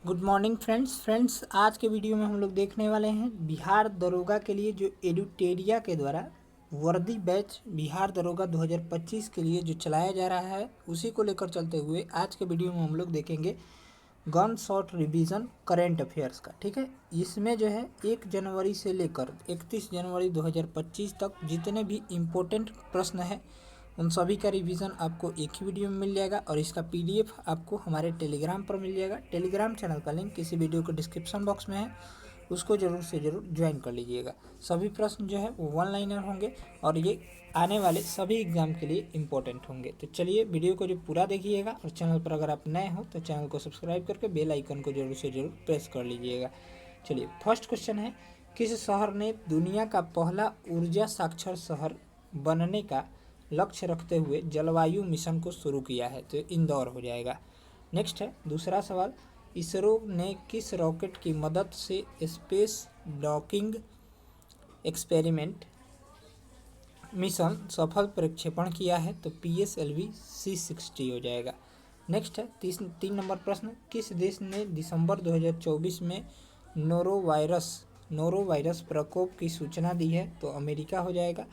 Good morning friends आज के video में हम लोग देखने वाले हैं बिहार दरोगा के लिए जो एडुटेरिया के द्वारा वर्दी बैच बिहार दरोगा 2025 के लिए जो चलाया जा रहा है उसी को लेकर चलते हुए आज के वीडियो में हम लोग देखेंगे gun shot revision current affairs का। ठीक है, इसमें जो है 1 जनवरी से लेकर 31 जनवरी 2025 तक जितने भी इम्पोर्टेंट प्रश्न हैं उन सभी का रिवीजन आपको एक ही वीडियो में मिल जाएगा और इसका पीडीएफ आपको हमारे टेलीग्राम पर मिल जाएगा। टेलीग्राम चैनल का लिंक किसी वीडियो के डिस्क्रिप्शन बॉक्स में है, उसको ज़रूर से ज़रूर ज्वाइन कर लीजिएगा। सभी प्रश्न जो है वो वन लाइनर होंगे और ये आने वाले सभी एग्जाम के लिए इम्पोर्टेंट होंगे। तो चलिए वीडियो को जो पूरा देखिएगा और चैनल पर अगर आप नए हो तो चैनल को सब्सक्राइब करके बेल आइकन को जरूर से ज़रूर प्रेस कर लीजिएगा। चलिए फर्स्ट क्वेश्चन है, किस शहर ने दुनिया का पहला ऊर्जा साक्षर शहर बनने का लक्ष्य रखते हुए जलवायु मिशन को शुरू किया है? तो इंदौर हो जाएगा। नेक्स्ट है दूसरा सवाल, इसरो ने किस रॉकेट की मदद से स्पेस डॉकिंग एक्सपेरिमेंट मिशन सफल प्रक्षेपण किया है? तो PSLV C60 हो जाएगा। नेक्स्ट है 3 नंबर प्रश्न, किस देश ने दिसंबर 2024 में नोरोवायरस प्रकोप की सूचना दी है? तो अमेरिका हो जाएगा।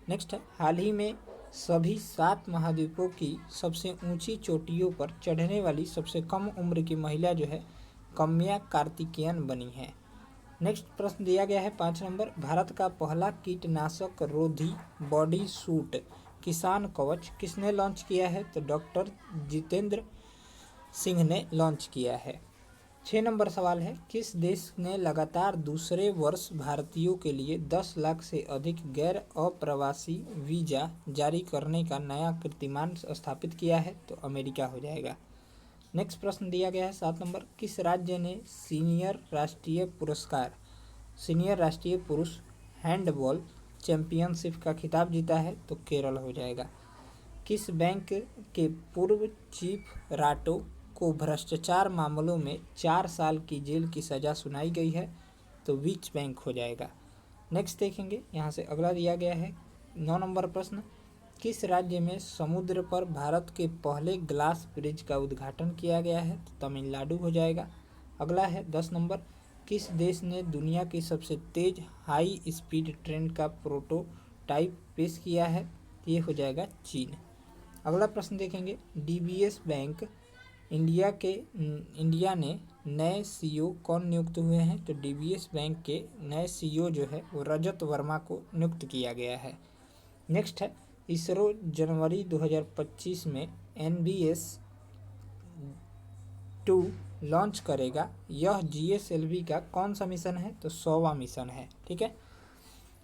नेक्स्ट है हाल ही में सभी 7 महाद्वीपों की सबसे ऊंची चोटियों पर चढ़ने वाली सबसे कम उम्र की महिला जो है कम्या कार्तिकेयन बनी है। नेक्स्ट प्रश्न दिया गया है 5 नंबर, भारत का पहला कीटनाशक रोधी बॉडी सूट किसान कवच किसने लॉन्च किया है? तो डॉक्टर जितेंद्र सिंह ने लॉन्च किया है। 6 नंबर सवाल है, किस देश ने लगातार दूसरे वर्ष भारतीयों के लिए 10 लाख से अधिक गैर अप्रवासी वीजा जारी करने का नया कीर्तिमान स्थापित किया है? तो अमेरिका हो जाएगा। नेक्स्ट प्रश्न दिया गया है 7 नंबर, किस राज्य ने सीनियर राष्ट्रीय पुरुष हैंडबॉल चैंपियनशिप का खिताब जीता है? तो केरल हो जाएगा। किस बैंक के पूर्व चीफ राटो को भ्रष्टाचार मामलों में 4 साल की जेल की सज़ा सुनाई गई है? तो विच बैंक हो जाएगा। नेक्स्ट देखेंगे, यहाँ से अगला दिया गया है 9 नंबर प्रश्न, किस राज्य में समुद्र पर भारत के पहले ग्लास ब्रिज का उद्घाटन किया गया है? तो तमिलनाडु हो जाएगा। अगला है 10 नंबर, किस देश ने दुनिया की सबसे तेज हाई स्पीड ट्रेन का प्रोटोटाइप पेश किया है? ये हो जाएगा चीन। अगला प्रश्न देखेंगे, DBS बैंक इंडिया ने नए CEO कौन नियुक्त हुए हैं? तो DBS बैंक के नए CEO जो है वो रजत वर्मा को नियुक्त किया गया है। नेक्स्ट है, इसरो जनवरी 2025 में NBS 2 लॉन्च करेगा, यह GSLV का कौन सा मिशन है? तो 100वां मिशन है। ठीक है,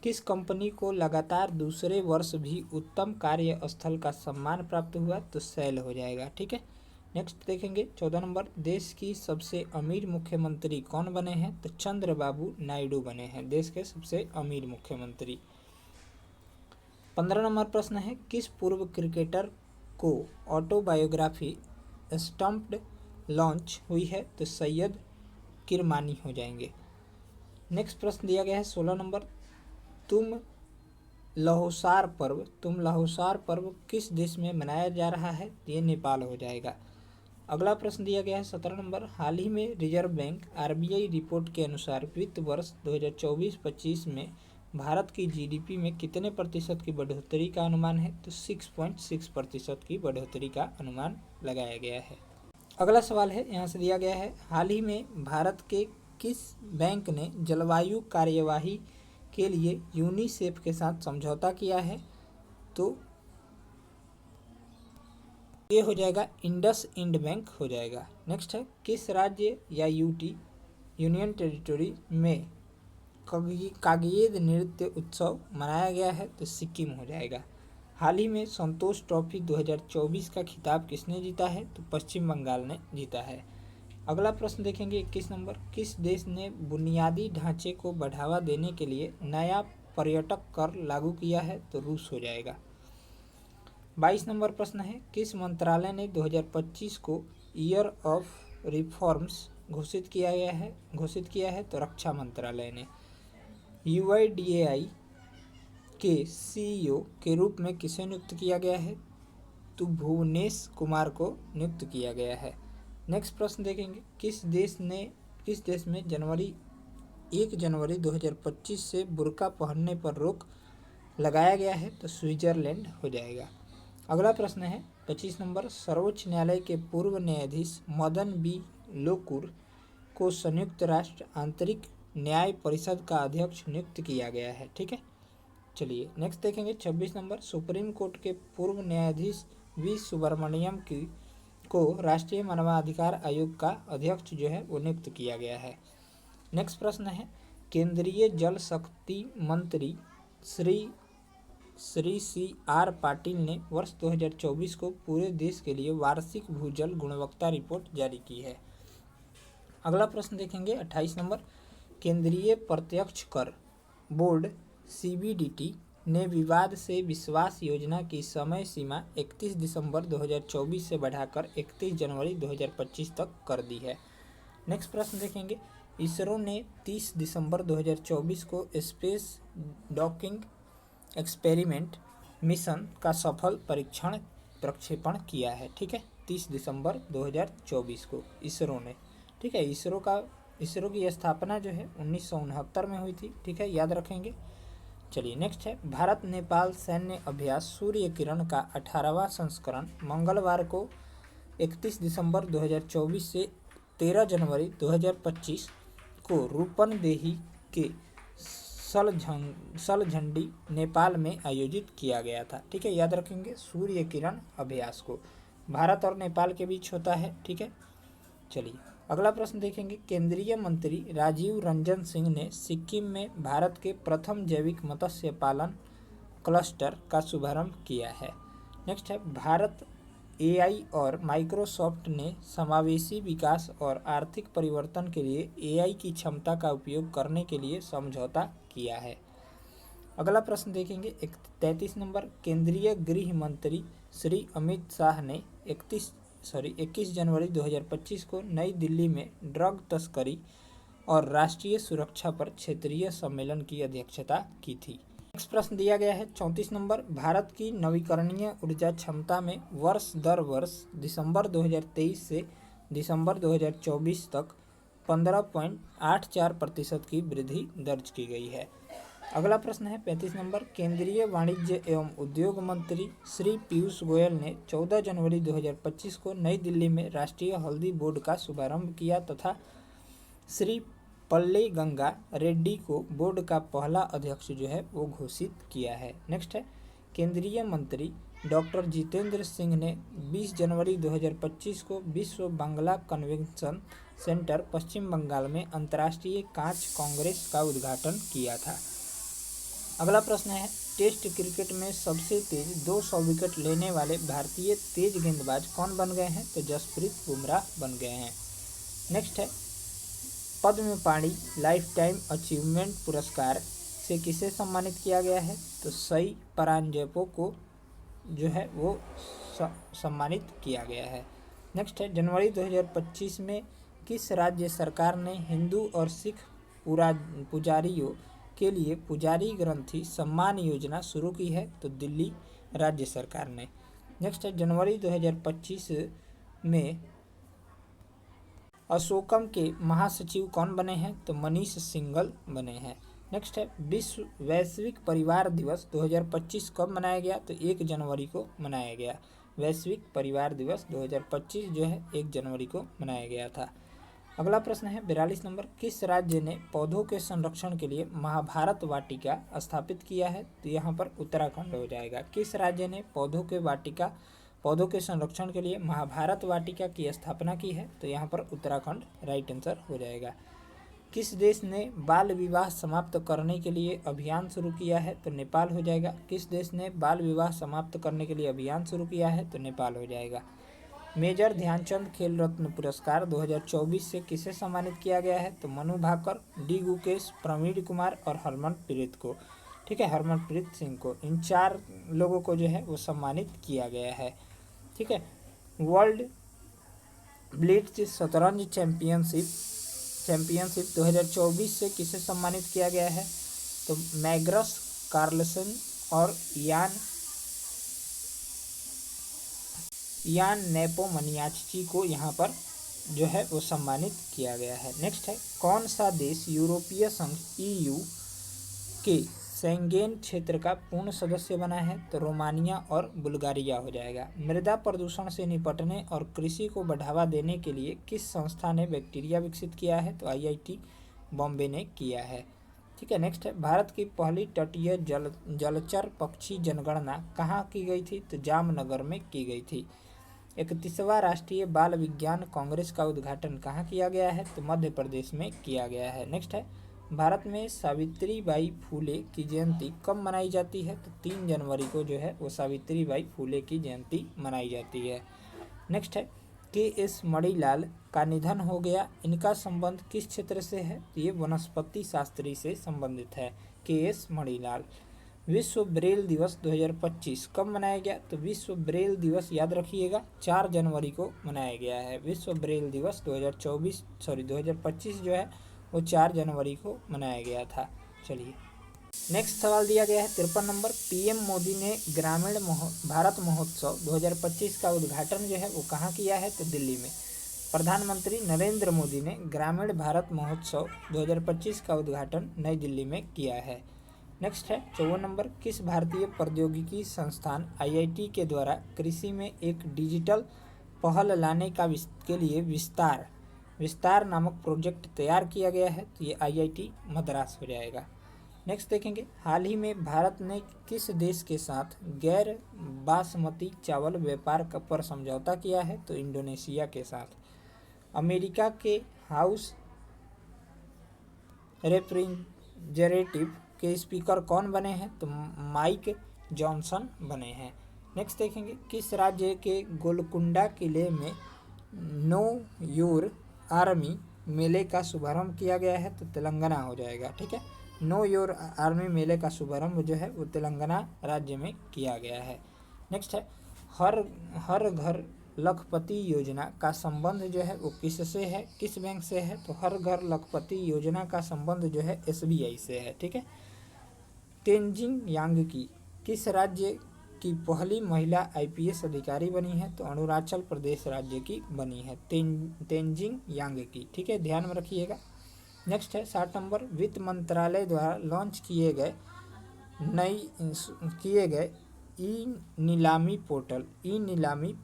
किस कंपनी को लगातार दूसरे वर्ष भी उत्तम कार्य स्थल का सम्मान प्राप्त हुआ? तो सेल हो जाएगा। ठीक है, नेक्स्ट देखेंगे 14 नंबर, देश की सबसे अमीर मुख्यमंत्री कौन बने हैं? तो चंद्रबाबू नायडू बने हैं देश के सबसे अमीर मुख्यमंत्री। 15 नंबर प्रश्न है, किस पूर्व क्रिकेटर को ऑटोबायोग्राफी स्टम्प्ड लॉन्च हुई है? तो सैयद किरमानी हो जाएंगे। नेक्स्ट प्रश्न दिया गया है 16 नंबर, तुम लहोसार पर्व किस देश में मनाया जा रहा है? ये नेपाल हो जाएगा। अगला प्रश्न दिया गया है 17 नंबर, हाल ही में रिजर्व बैंक RBI रिपोर्ट के अनुसार वित्त वर्ष 2024-25 में भारत की GDP में कितने प्रतिशत की बढ़ोतरी का अनुमान है? तो 6.6% की बढ़ोतरी का अनुमान लगाया गया है। अगला सवाल है, यहाँ से दिया गया है, हाल ही में भारत के किस बैंक ने जलवायु कार्यवाही के लिए यूनिसेफ के साथ समझौता किया है? तो ये हो जाएगा इंडसइंड बैंक हो जाएगा। नेक्स्ट है, किस राज्य या यूनियन टेरिटरी में कागयेद नृत्य उत्सव मनाया गया है? तो सिक्किम हो जाएगा। हाल ही में संतोष ट्रॉफी 2024 का खिताब किसने जीता है? तो पश्चिम बंगाल ने जीता है। अगला प्रश्न देखेंगे 21 नंबर, किस देश ने बुनियादी ढांचे को बढ़ावा देने के लिए नया पर्यटक कर लागू किया है? तो रूस हो जाएगा। 22 नंबर प्रश्न है, किस मंत्रालय ने 2025 को ईयर ऑफ रिफॉर्म्स घोषित किया है? तो रक्षा मंत्रालय ने। UIDAI के CEO के रूप में किसे नियुक्त किया गया है? तो भुवनेश कुमार को नियुक्त किया गया है। नेक्स्ट प्रश्न देखेंगे, किस देश में 1 जनवरी 2025 से बुर्का पहनने पर रोक लगाया गया है? तो स्विट्जरलैंड हो जाएगा। अगला प्रश्न है 25 नंबर, सर्वोच्च न्यायालय के पूर्व न्यायाधीश मदन बी लोकुर को संयुक्त राष्ट्र आंतरिक न्याय परिषद का अध्यक्ष नियुक्त किया गया है। ठीक है, चलिए नेक्स्ट देखेंगे 26 नंबर, सुप्रीम कोर्ट के पूर्व न्यायाधीश वी सुब्रमण्यम को राष्ट्रीय मानवाधिकार आयोग का अध्यक्ष जो है वो नियुक्त किया गया है। नेक्स्ट प्रश्न है, केंद्रीय जल शक्ति मंत्री श्री CR पाटिल ने वर्ष 2024 को पूरे देश के लिए वार्षिक भूजल गुणवत्ता रिपोर्ट जारी की है। अगला प्रश्न देखेंगे 28 नंबर, केंद्रीय प्रत्यक्ष कर बोर्ड CBDT ने विवाद से विश्वास योजना की समय सीमा 31 दिसंबर 2024 से बढ़ाकर 31 जनवरी 2025 तक कर दी है। नेक्स्ट प्रश्न देखेंगे, इसरो ने 30 दिसंबर 2024 को स्पेस डॉकिंग एक्सपेरिमेंट मिशन का सफल प्रक्षेपण किया है। ठीक है, 30 दिसंबर 2024 को इसरो ने। ठीक है, इसरो की स्थापना जो है 1969 में हुई थी। ठीक है, याद रखेंगे। चलिए नेक्स्ट है, भारत नेपाल सैन्य अभ्यास सूर्य किरण का 18वां संस्करण मंगलवार को 31 दिसंबर 2024 से 13 जनवरी 2025 को रूपनदेही के सलझंडी नेपाल में आयोजित किया गया था। ठीक है, याद रखेंगे सूर्य किरण अभ्यास को भारत और नेपाल के बीच होता है। ठीक है, चलिए अगला प्रश्न देखेंगे, केंद्रीय मंत्री राजीव रंजन सिंह ने सिक्किम में भारत के प्रथम जैविक मत्स्य पालन क्लस्टर का शुभारंभ किया है। नेक्स्ट है, भारत AI और माइक्रोसॉफ्ट ने समावेशी विकास और आर्थिक परिवर्तन के लिए AI की क्षमता का उपयोग करने के लिए समझौता किया है। अगला प्रश्न देखेंगे 33 नंबर, केंद्रीय गृह मंत्री श्री अमित शाह ने 21 जनवरी 2025 को नई दिल्ली में ड्रग तस्करी और राष्ट्रीय सुरक्षा पर क्षेत्रीय सम्मेलन की अध्यक्षता की थी। नेक्स्ट प्रश्न दिया गया है 34 नंबर, भारत की नवीकरणीय ऊर्जा क्षमता में वर्ष दर वर्ष दिसंबर 2023 से दिसंबर 2024 तक 15.84% की वृद्धि दर्ज की गई है। अगला प्रश्न है 35 नंबर, केंद्रीय वाणिज्य एवं उद्योग मंत्री श्री पीयूष गोयल ने 14 जनवरी 2025 को नई दिल्ली में राष्ट्रीय हल्दी बोर्ड का शुभारंभ किया तथा श्री पल्ले गंगा रेड्डी को बोर्ड का पहला अध्यक्ष जो है वो घोषित किया है। नेक्स्ट है, केंद्रीय मंत्री डॉक्टर जितेंद्र सिंह ने 20 जनवरी 2025 को विश्व बांग्ला कन्वेंशन सेंटर पश्चिम बंगाल में अंतर्राष्ट्रीय कांच कांग्रेस का उद्घाटन किया था। अगला प्रश्न है, टेस्ट क्रिकेट में सबसे तेज 200 विकेट लेने वाले भारतीय तेज गेंदबाज कौन बन गए हैं? तो जसप्रीत बुमराह बन गए हैं। नेक्स्ट है, पद्म पाणि लाइफ टाइम अचीवमेंट पुरस्कार से किसे सम्मानित किया गया है? तो सई परांजपो को जो है वो सम्मानित किया गया है। नेक्स्ट है, जनवरी 2025 में किस राज्य सरकार ने हिंदू और सिख पुजारियों के लिए पुजारी ग्रंथि सम्मान योजना शुरू की है? तो दिल्ली राज्य सरकार ने। नेक्स्ट है, जनवरी 2025 में अशोकम के महासचिव कौन बने हैं? तो मनीष सिंघल बने हैं। नेक्स्ट है, विश्व वैश्विक परिवार दिवस 2025 कब मनाया गया? तो 1 जनवरी को मनाया गया। वैश्विक परिवार दिवस 2025 जो है 1 जनवरी को मनाया गया था। अगला प्रश्न है 42 नंबर, किस राज्य ने पौधों के संरक्षण के लिए महाभारत वाटिका स्थापित किया है? तो यहाँ पर उत्तराखंड हो जाएगा। किस राज्य ने पौधों के संरक्षण के लिए महाभारत वाटिका की स्थापना की है? तो यहाँ पर उत्तराखंड राइट आंसर हो जाएगा। किस देश ने बाल विवाह समाप्त करने के लिए अभियान शुरू किया है? तो नेपाल हो जाएगा। किस देश ने बाल विवाह समाप्त करने के लिए अभियान शुरू किया है? तो नेपाल हो जाएगा। मेजर ध्यानचंद खेल रत्न पुरस्कार 2024 से किसे सम्मानित किया गया है? तो मनु भाकर, डी गुकेश, प्रवीण कुमार और हरमनप्रीत को। ठीक है, हरमनप्रीत सिंह को। इन 4 लोगों को जो है वो सम्मानित किया गया है। ठीक है, वर्ल्ड ब्लिट्ज शतरंज चैंपियनशिप 2024 से किसे सम्मानित किया गया है? तो मैग्नस कार्लसन और यान नेपोमनियाचची को यहाँ पर जो है वो सम्मानित किया गया है। नेक्स्ट है, कौन सा देश यूरोपीय संघ EU के शेंगेन क्षेत्र का पूर्ण सदस्य बना है? तो रोमानिया और बुल्गारिया हो जाएगा। मृदा प्रदूषण से निपटने और कृषि को बढ़ावा देने के लिए किस संस्था ने बैक्टीरिया विकसित किया है? तो IIT बॉम्बे ने किया है। ठीक है। नेक्स्ट है, भारत की पहली तटीय जलचर पक्षी जनगणना कहाँ की गई थी? तो जामनगर में की गई थी। 31वां राष्ट्रीय बाल विज्ञान कांग्रेस का उद्घाटन कहाँ किया गया है? तो मध्य प्रदेश में किया गया है। नेक्स्ट है, भारत में सावित्रीबाई फूले की जयंती कब मनाई जाती है? तो 3 जनवरी को जो है वो सावित्रीबाई फूले की जयंती मनाई जाती है। नेक्स्ट है, KS मणिलाल का निधन हो गया, इनका संबंध किस क्षेत्र से है? तो ये वनस्पति शास्त्री से संबंधित है, KS मणिलाल। विश्व ब्रेल दिवस 2025 कब मनाया गया? तो विश्व ब्रेल दिवस याद रखिएगा 4 जनवरी को मनाया गया है। विश्व ब्रेल दिवस 2025 जो है वो 4 जनवरी को मनाया गया था। चलिए नेक्स्ट सवाल दिया गया है 53 नंबर, PM मोदी ने ग्रामीण भारत महोत्सव 2025 का उद्घाटन जो है वो कहाँ किया है? तो दिल्ली में। प्रधानमंत्री नरेंद्र मोदी ने ग्रामीण भारत महोत्सव 2025 का उद्घाटन नई दिल्ली में किया है। नेक्स्ट है 54 नंबर, किस भारतीय प्रौद्योगिकी संस्थान IIT के द्वारा कृषि में एक डिजिटल पहल लाने के लिए विस्तार नामक प्रोजेक्ट तैयार किया गया है? तो ये IIT मद्रास हो जाएगा। नेक्स्ट देखेंगे, हाल ही में भारत ने किस देश के साथ गैर बासमती चावल व्यापार पर समझौता किया है? तो इंडोनेशिया के साथ। अमेरिका के हाउस रेफ्रिजरेटिव के स्पीकर कौन बने हैं? तो माइक जॉनसन बने हैं। नेक्स्ट देखेंगे, किस राज्य के गोलकुंडा किले में नो योर आर्मी मेले का शुभारंभ किया गया है? तो तेलंगाना हो जाएगा। ठीक है, नो योर आर्मी मेले का शुभारंभ जो है वो तेलंगाना राज्य में किया गया है। नेक्स्ट है, हर घर लखपति योजना का संबंध जो है वो किससे है, किस बैंक से है? तो हर घर लखपति योजना का संबंध जो है SBI से है। ठीक है। तेंजिंग यांगी किस राज्य की पहली महिला IPS अधिकारी बनी है? तो अरुणाचल प्रदेश राज्य की बनी है तेंजिंग यांगी। ठीक है, ध्यान में रखिएगा। नेक्स्ट है 60 नंबर, वित्त मंत्रालय द्वारा लॉन्च किए गए ई नीलामी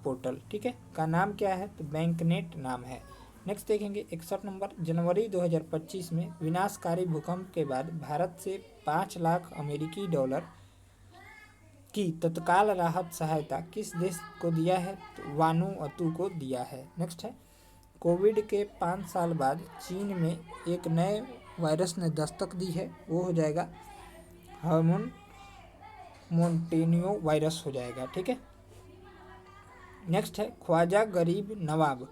पोर्टल ठीक है का नाम क्या है? तो बैंकनेट नाम है। नेक्स्ट देखेंगे 61 नंबर, जनवरी 2025 में विनाशकारी भूकंप के बाद भारत से 5 लाख अमेरिकी डॉलर की तत्काल राहत सहायता किस देश को दिया है? तो वानुअतु को दिया है। नेक्स्ट है, कोविड के 5 साल बाद चीन में एक नए वायरस ने दस्तक दी है, वो हो जाएगा मोन्टेनियो वायरस हो जाएगा। ठीक है। नेक्स्ट है, ख्वाजा गरीब नवाब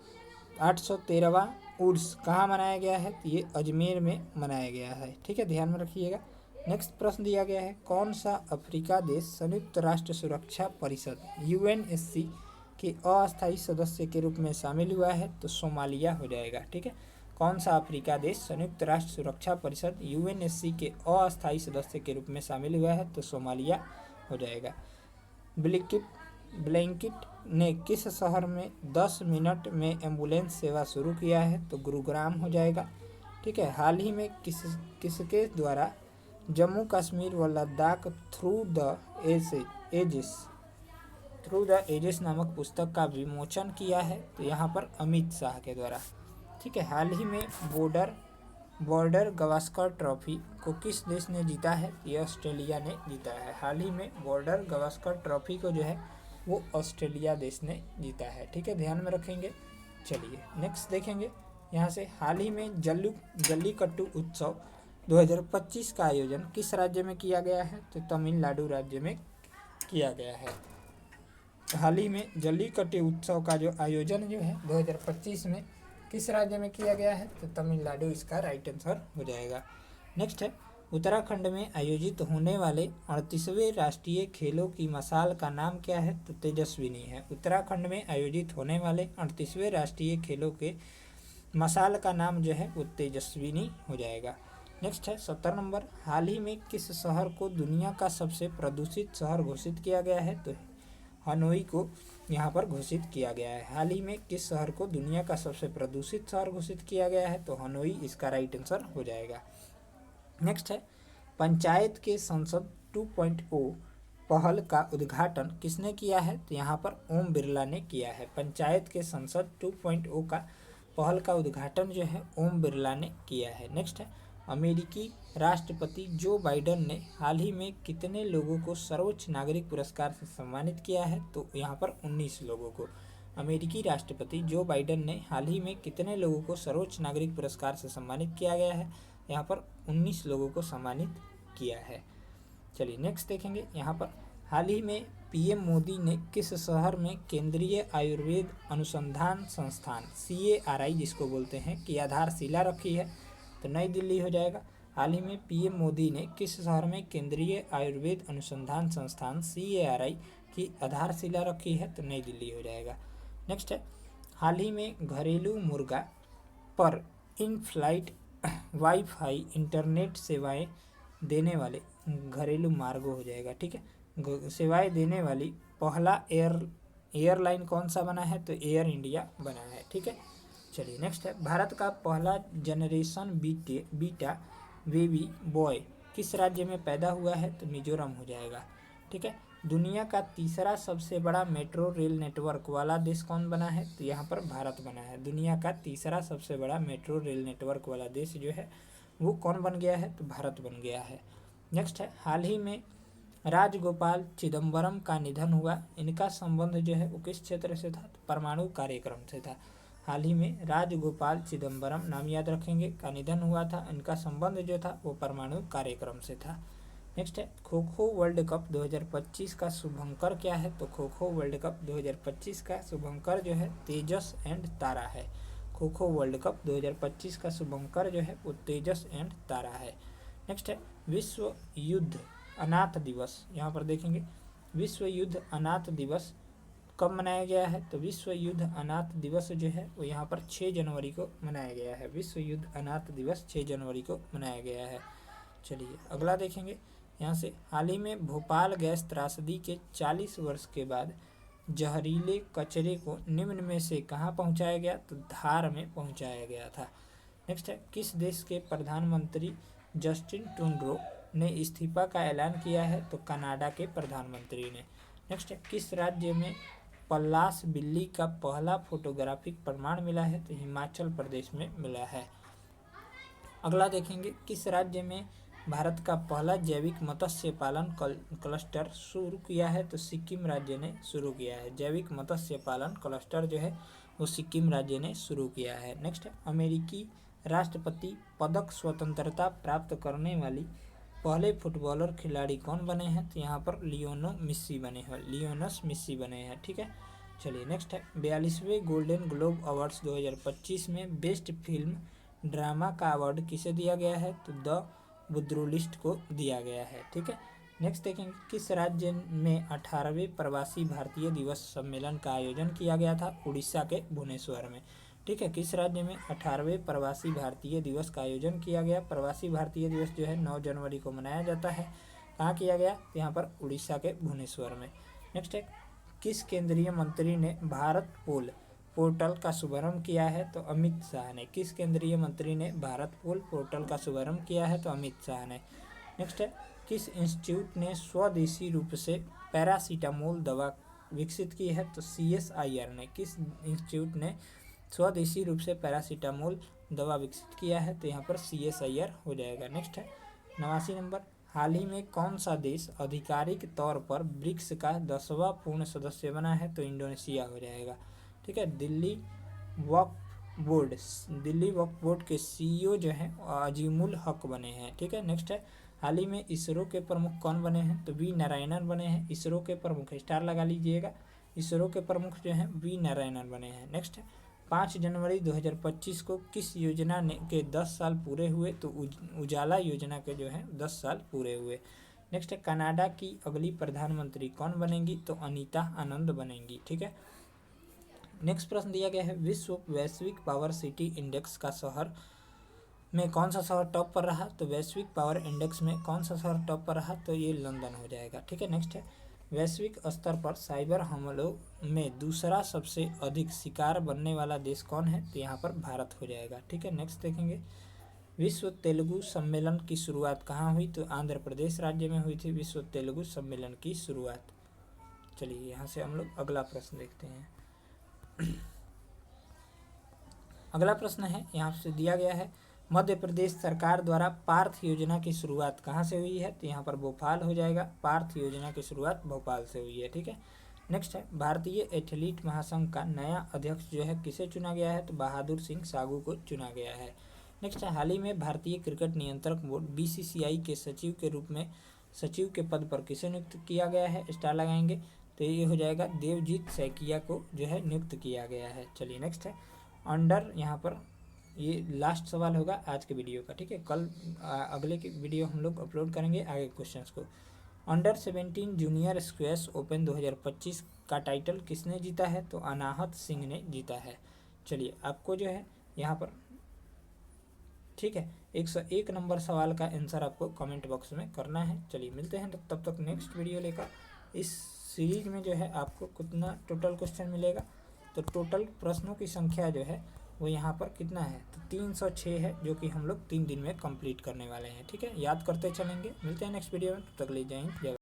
813वां उर्स कहाँ मनाया गया है? तो ये अजमेर में मनाया गया है। ठीक है, ध्यान में रखिएगा। नेक्स्ट प्रश्न दिया गया है, कौन सा अफ्रीका देश संयुक्त राष्ट्र सुरक्षा परिषद UNSC के अस्थायी सदस्य के रूप में शामिल हुआ है? तो सोमालिया हो जाएगा। ठीक है, कौन सा अफ्रीका देश संयुक्त राष्ट्र सुरक्षा परिषद UNSC के अस्थायी सदस्य के रूप में शामिल हुआ है? तो सोमालिया हो जाएगा। ब्लैंकेट ने किस शहर में 10 मिनट में एम्बुलेंस सेवा शुरू किया है? तो गुरुग्राम हो जाएगा। ठीक है, हाल ही में किसके द्वारा जम्मू कश्मीर व लद्दाख थ्रू द एजेस नामक पुस्तक का विमोचन किया है? तो यहाँ पर अमित शाह के द्वारा। ठीक है, हाल ही में बॉर्डर गावस्कर ट्रॉफी को किस देश ने जीता है? ये ऑस्ट्रेलिया ने जीता है। हाल ही में बॉर्डर गावस्कर ट्रॉफी को जो है वो ऑस्ट्रेलिया देश ने जीता है। ठीक है, ध्यान में रखेंगे। चलिए नेक्स्ट देखेंगे यहाँ से, हाल ही में जल्लीकट्टू उत्सव 2025 का आयोजन किस राज्य में किया गया है? तो तमिलनाडु राज्य में किया गया है। हाल ही में जल्लीकट्टू उत्सव का जो आयोजन जो है 2025 में किस राज्य में किया गया है? तो तमिलनाडु इसका राइट आंसर हो जाएगा। नेक्स्ट है, उत्तराखंड में आयोजित होने वाले 38वें राष्ट्रीय खेलों की मशाल का नाम क्या है? तो तेजस्विनी है। उत्तराखंड में आयोजित होने वाले 38वें राष्ट्रीय खेलों के मशाल का नाम जो है वो तेजस्विनी हो जाएगा। नेक्स्ट है 70 नंबर, हाल ही में किस शहर को दुनिया का सबसे प्रदूषित शहर घोषित किया गया है? तो हनोई को यहाँ पर घोषित किया गया है। हाल ही में किस शहर को दुनिया का सबसे प्रदूषित शहर घोषित किया गया है? तो हनोई इसका राइट आंसर हो जाएगा। नेक्स्ट है पंचायत के संसद 2.0 पहल का उद्घाटन किसने किया है? तो यहाँ पर ओम बिरला ने किया है। पंचायत के संसद 2.0 का पहल का उद्घाटन जो है ओम बिरला ने किया है। नेक्स्ट है अमेरिकी राष्ट्रपति जो बाइडेन ने हाल ही में कितने लोगों को सर्वोच्च नागरिक पुरस्कार से सम्मानित किया है? तो यहाँ पर 19 लोगों को। अमेरिकी राष्ट्रपति जो बाइडेन ने हाल ही में कितने लोगों को सर्वोच्च नागरिक पुरस्कार से सम्मानित किया गया है? यहाँ पर 19 लोगों को सम्मानित किया है। चलिए नेक्स्ट देखेंगे। यहाँ पर हाल ही में पीएम मोदी ने किस शहर में केंद्रीय आयुर्वेद अनुसंधान संस्थान CARI जिसको बोलते हैं की आधारशिला रखी है? तो नई दिल्ली हो जाएगा। हाल ही में पीएम मोदी ने किस शहर में केंद्रीय आयुर्वेद अनुसंधान संस्थान CARI की आधारशिला रखी है? तो नई दिल्ली हो जाएगा। नेक्स्ट है हाल ही में घरेलू मुर्गा पर इन फ्लाइट वाईफाई इंटरनेट सेवाएं देने वाले घरेलू मार्गो हो जाएगा। ठीक है, सेवाएं देने वाली पहला एयरलाइन कौन सा बना है? तो एयर इंडिया बना है। ठीक है, चलिए नेक्स्ट है भारत का पहला जनरेशन बीटा बेबी बॉय किस राज्य में पैदा हुआ है? तो मिजोरम हो जाएगा। ठीक है, दुनिया का तीसरा सबसे बड़ा मेट्रो रेल नेटवर्क वाला देश कौन बना है? तो यहाँ पर भारत बना है। दुनिया का तीसरा सबसे बड़ा मेट्रो रेल नेटवर्क वाला देश जो है वो कौन बन गया है? तो भारत बन गया है। नेक्स्ट है हाल ही में राजगोपाल चिदम्बरम का निधन हुआ। इनका संबंध जो है वो किस क्षेत्र से था? तो परमाणु कार्यक्रम से था। हाल ही में राजगोपाल चिदम्बरम, नाम याद रखेंगे, का निधन हुआ था। इनका संबंध जो था वो परमाणु कार्यक्रम से था। नेक्स्ट है खो खो वर्ल्ड कप 2025 का शुभंकर क्या है? तो खो खो वर्ल्ड कप 2025 का शुभंकर जो है तेजस एंड तारा है। खो खो वर्ल्ड कप 2025 का शुभंकर जो है वो तेजस एंड तारा है। नेक्स्ट है विश्व युद्ध अनाथ दिवस। यहाँ पर देखेंगे विश्व युद्ध अनाथ दिवस कब मनाया गया है? तो विश्व युद्ध अनाथ दिवस जो है वो यहाँ पर 6 जनवरी को मनाया गया है। विश्व युद्ध अनाथ दिवस 6 जनवरी को मनाया गया है। चलिए अगला देखेंगे। यहाँ से हाल ही में भोपाल गैस त्रासदी के 40 वर्ष के बाद जहरीले कचरे को निम्न में से कहाँ पहुँचाया गया? तो धार में पहुँचाया गया था। नेक्स्ट है किस देश के प्रधानमंत्री जस्टिन ट्रूडो ने इस्तीफा का ऐलान किया है? तो कनाडा के प्रधानमंत्री ने। नेक्स्ट है किस राज्य में पल्लास बिल्ली का पहला फोटोग्राफिक प्रमाण मिला है? तो हिमाचल प्रदेश में मिला है। अगला देखेंगे किस राज्य में भारत का पहला जैविक मत्स्य पालन क्लस्टर शुरू किया है? तो सिक्किम राज्य ने शुरू किया है। जैविक मत्स्य पालन क्लस्टर जो है वो सिक्किम राज्य ने शुरू किया है। नेक्स्ट है अमेरिकी राष्ट्रपति पदक स्वतंत्रता प्राप्त करने वाली पहले फुटबॉलर खिलाड़ी कौन बने हैं? तो यहाँ पर लियोनस मिस्सी बने हैं। ठीक है, चलिए नेक्स्ट है 42वें गोल्डन ग्लोब अवार्ड्स 2025 में बेस्ट फिल्म ड्रामा का अवार्ड किसे दिया गया है? तो द बुद्रुलिस्ट को दिया गया है। ठीक है, नेक्स्ट देखेंगे किस राज्य में 18वें प्रवासी भारतीय दिवस सम्मेलन का आयोजन किया गया था? उड़ीसा के भुवनेश्वर में। ठीक है, किस राज्य में 18वें प्रवासी भारतीय दिवस का आयोजन किया गया? प्रवासी भारतीय दिवस जो है 9 जनवरी को मनाया जाता है। कहाँ किया गया? तो यहाँ पर उड़ीसा के भुवनेश्वर में। नेक्स्ट है किस केंद्रीय मंत्री ने भारत पोल पोर्टल का शुभारंभ किया है? तो अमित शाह ने। किस केंद्रीय मंत्री ने भारत पोल पोर्टल का शुभारंभ किया है? तो अमित शाह ने। नेक्स्ट है किस इंस्टीट्यूट ने स्वदेशी रूप से पैरासीटामोल दवा विकसित की है? तो CSIR ने। किस इंस्टीट्यूट ने स्वदेशी रूप से पैरासीटामोल दवा विकसित किया है? तो यहाँ पर CSIR हो जाएगा। नेक्स्ट है 89 नंबर हाल ही में कौन सा देश आधिकारिक तौर पर ब्रिक्स का 10वां पूर्ण सदस्य बना है? तो इंडोनेशिया हो जाएगा। ठीक है, दिल्ली वक्फ बोर्ड के CEO जो हैं अजीमुल हक बने हैं। ठीक है, नेक्स्ट है हाल ही में इसरो के प्रमुख कौन बने हैं? तो V नारायणन बने हैं। इसरो के प्रमुख, स्टार लगा लीजिएगा, इसरो के प्रमुख जो हैं V नारायणन बने हैं। नेक्स्ट है 5 जनवरी 2025 को किस योजना के 10 साल पूरे हुए? तो उजाला योजना के जो है 10 साल पूरे हुए। नेक्स्ट है कनाडा की अगली प्रधानमंत्री कौन बनेंगी? तो अनीता आनंद बनेंगी। ठीक है, नेक्स्ट प्रश्न दिया गया है विश्व वैश्विक पावर सिटी इंडेक्स का शहर में कौन सा शहर टॉप पर रहा? तो वैश्विक पावर इंडेक्स में कौन सा शहर टॉप पर रहा? तो ये लंदन हो जाएगा। ठीक है, नेक्स्ट है वैश्विक स्तर पर साइबर हमलों में दूसरा सबसे अधिक शिकार बनने वाला देश कौन है? तो यहाँ पर भारत हो जाएगा। ठीक है, नेक्स्ट देखेंगे। विश्व तेलुगु सम्मेलन की शुरुआत कहाँ हुई? तो आंध्र प्रदेश राज्य में हुई थी विश्व तेलुगु सम्मेलन की शुरुआत। चलिए यहाँ से हम लोग अगला प्रश्न देखते हैं। अगला प्रश्न है, यहाँ से दिया गया है, मध्य प्रदेश सरकार द्वारा पार्थ योजना की शुरुआत कहाँ से हुई है? तो यहाँ पर भोपाल हो जाएगा। पार्थ योजना की शुरुआत भोपाल से हुई है। ठीक है, नेक्स्ट है, भारतीय एथलीट महासंघ का नया अध्यक्ष जो है किसे चुना गया है? तो बहादुर सिंह सागू को चुना गया है। नेक्स्ट है, हाल ही में भारतीय क्रिकेट नियंत्रक बोर्ड BCCI के सचिव के रूप में सचिव के पद पर किसे नियुक्त किया गया है? स्टार लगाएंगे तो ये हो जाएगा देवजीत सैकिया को जो है नियुक्त किया गया है। चलिए नेक्स्ट है, अंडर, यहाँ पर ये लास्ट सवाल होगा आज के वीडियो का। ठीक है, कल अगले की वीडियो हम लोग अपलोड करेंगे आगे क्वेश्चंस को। अंडर 17 जूनियर स्क्वैश ओपन 2025 का टाइटल किसने जीता है? तो अनाहत सिंह ने जीता है। चलिए आपको जो है यहाँ पर, ठीक है, 101 नंबर सवाल का आंसर आपको कमेंट बॉक्स में करना है। चलिए मिलते हैं तब तक नेक्स्ट वीडियो लेकर। इस सीरीज में जो है आपको कितना टोटल क्वेश्चन मिलेगा? तो टोटल प्रश्नों की संख्या जो है वो यहाँ पर कितना है? तो 306 है, जो कि हम लोग 3 दिन में कंप्लीट करने वाले हैं। ठीक है, याद करते चलेंगे। मिलते हैं नेक्स्ट वीडियो में, तब तक ले जाएंगे।